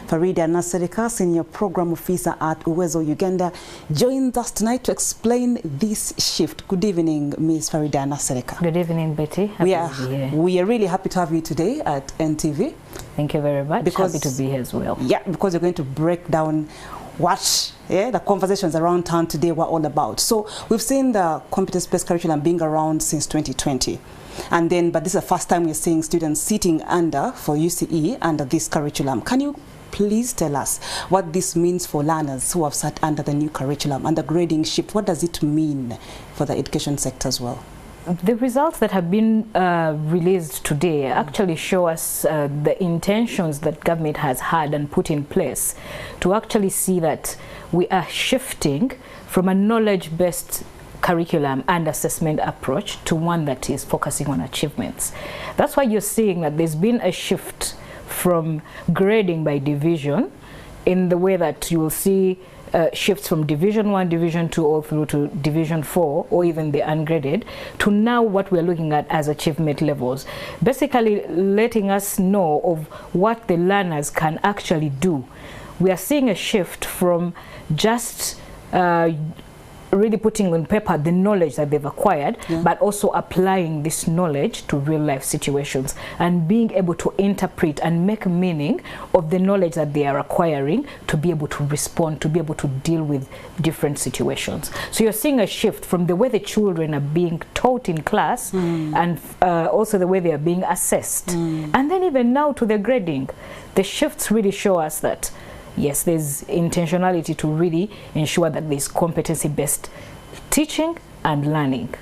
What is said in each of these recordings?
Faridah Nassereka, Senior Program Officer at Uwezo Uganda, joins us tonight to explain this shift. Good evening, Ms. Faridah Nassereka. Good evening, Betty. Happy to be here. We are really happy to have you today at NTV. Thank you very much. Happy to be here as well. Yeah, because you're going to break down what the conversations around town today were all about. So we've seen the competence-based curriculum being around since 2020. And then, but this is the first time we're seeing students sitting under, for UCE, under this curriculum. Can you please tell us what this means for learners who have sat under the new curriculum and the grading shift? What does it mean for the education sector as well? The results that have been released today actually show us the intentions that government has had and put in place to actually see that we are shifting from a knowledge-based curriculum and assessment approach to one that is focusing on achievements. That's why you're seeing that there's been a shift from grading by division, in the way that you will see shifts from Division 1, Division 2, all through to Division 4, or even the ungraded, to now what we're looking at as achievement levels. Basically letting us know of what the learners can actually do. We are seeing a shift from just really putting on paper the knowledge that they've acquired, but also applying this knowledge to real life situations and being able to interpret and make meaning of the knowledge that they are acquiring to be able to respond, to be able to deal with different situations. So you're seeing a shift from the way the children are being taught in class and also the way they are being assessed. And then even now to the grading, the shifts really show us that yes, there's intentionality to really ensure that there's competency-based teaching and learning.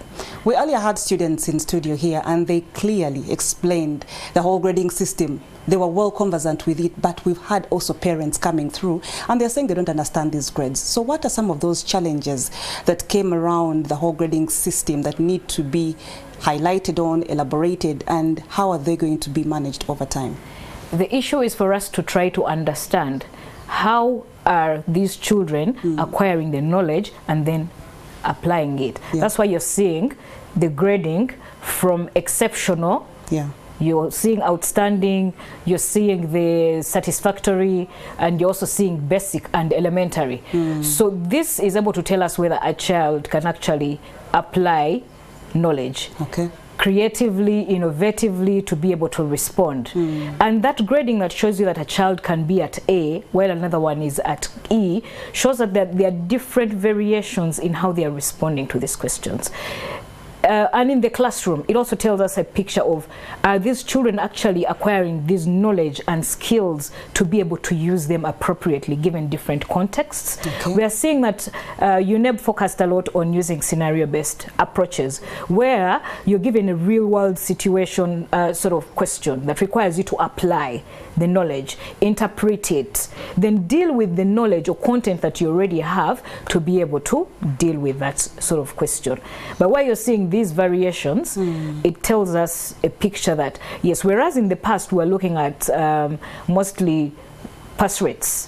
We earlier had students in studio here and they clearly explained the whole grading system. They were well conversant with it, but we've had also parents coming through and they're saying they don't understand these grades. So what are some of those challenges that came around the whole grading system that need to be highlighted on, elaborated, and how are they going to be managed over time? The issue is for us to try to understand how are these children acquiring the knowledge and then applying it. That's why you're seeing the grading from exceptional, you're seeing outstanding, you're seeing the satisfactory, and you're also seeing basic and elementary. So this is able to tell us whether a child can actually apply knowledge. Creatively, innovatively, to be able to respond. And that grading that shows you that a child can be at A while another one is at E shows that there are different variations in how they are responding to these questions. And in the classroom, it also tells us a picture of are these children actually acquiring this knowledge and skills to be able to use them appropriately given different contexts. We are seeing that UNEB focused a lot on using scenario-based approaches, where you're given a real-world situation sort of question that requires you to apply the knowledge, interpret it, then deal with the knowledge or content that you already have to be able to deal with that sort of question. But while you're seeing these variations, it tells us a picture that, yes, whereas in the past we were looking at mostly pass rates,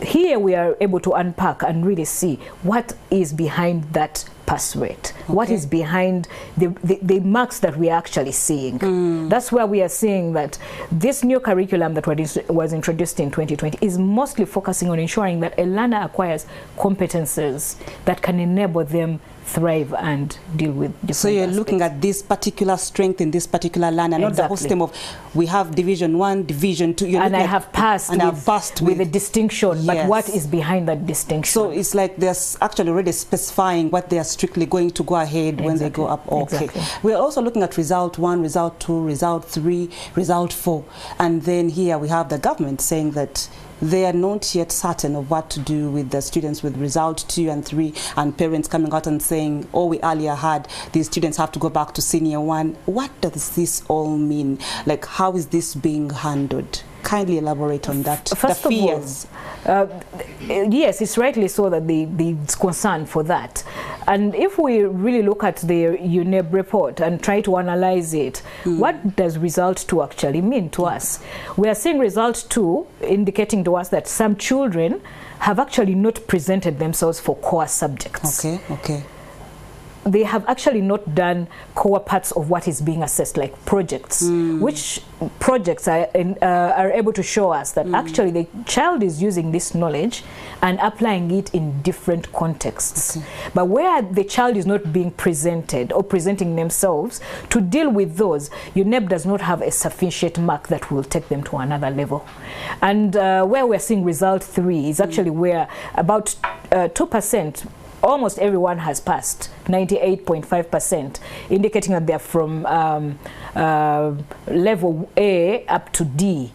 here we are able to unpack and really see what is behind that pass rate, what is behind the marks that we are actually seeing. That's where we are seeing that this new curriculum that was introduced in 2020 is mostly focusing on ensuring that a learner acquires competences that can enable them thrive and deal with different So you're aspects. looking at this particular strength in this particular learner, not the whole system of we have Division 1, Division 2. And I have passed with a distinction, but what is behind that distinction? So it's like they're actually already specifying what they are strictly going to go ahead when they go up. We're also looking at result 1, result 2, result 3, result 4. And then here we have the government saying that they are not yet certain of what to do with the students with result 2 and 3, and parents coming out and saying, oh, we earlier had these students have to go back to senior 1. What does this all mean? Like, how is this being handled? Kindly elaborate on that. First the fears. Of all, yes, it's rightly so that there's concern for that. And if we really look at the UNEB report and try to analyze it, what does result 2 actually mean to us? We are seeing result 2 indicating to us that some children have actually not presented themselves for core subjects. they have actually not done core parts of what is being assessed, like projects, which projects are able to show us that actually the child is using this knowledge and applying it in different contexts. But where the child is not being presented or presenting themselves to deal with those, UNEB does not have a sufficient mark that will take them to another level. And where we're seeing result 3 is actually where about 2%, almost everyone has passed, 98.5%, indicating that they're from level A up to D,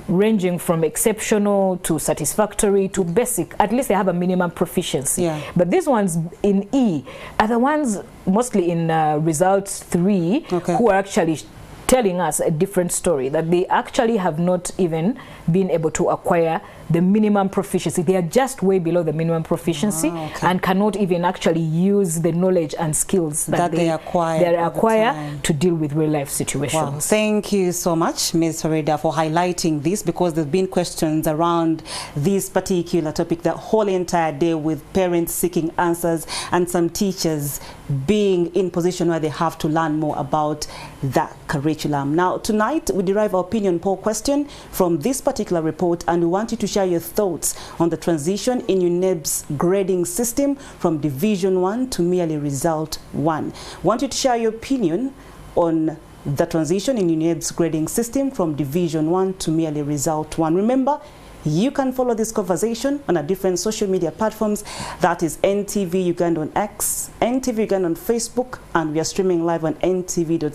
ranging from exceptional to satisfactory to basic. At least they have a minimum proficiency. But these ones in E are the ones mostly in results 3 who are actually telling us a different story, that they actually have not even been able to acquire the minimum proficiency. They are just way below the minimum proficiency and cannot even actually use the knowledge and skills that they acquire to deal with real life situations. Wow. Thank you so much, Ms. Faridah, for highlighting this, because there have been questions around this particular topic the whole entire day, with parents seeking answers and some teachers being in position where they have to learn more about that curriculum. Now, tonight we derive our opinion poll question from this particular report, and we want you to share your thoughts on the transition in UNEB's grading system from Division 1 to merely Result 1. We want you to share your opinion on the transition in UNEB's grading system from Division 1 to merely Result 1. Remember, you can follow this conversation on our different social media platforms. That is NTV Uganda on X, NTV Uganda on Facebook, and we are streaming live on ntv.co.ug.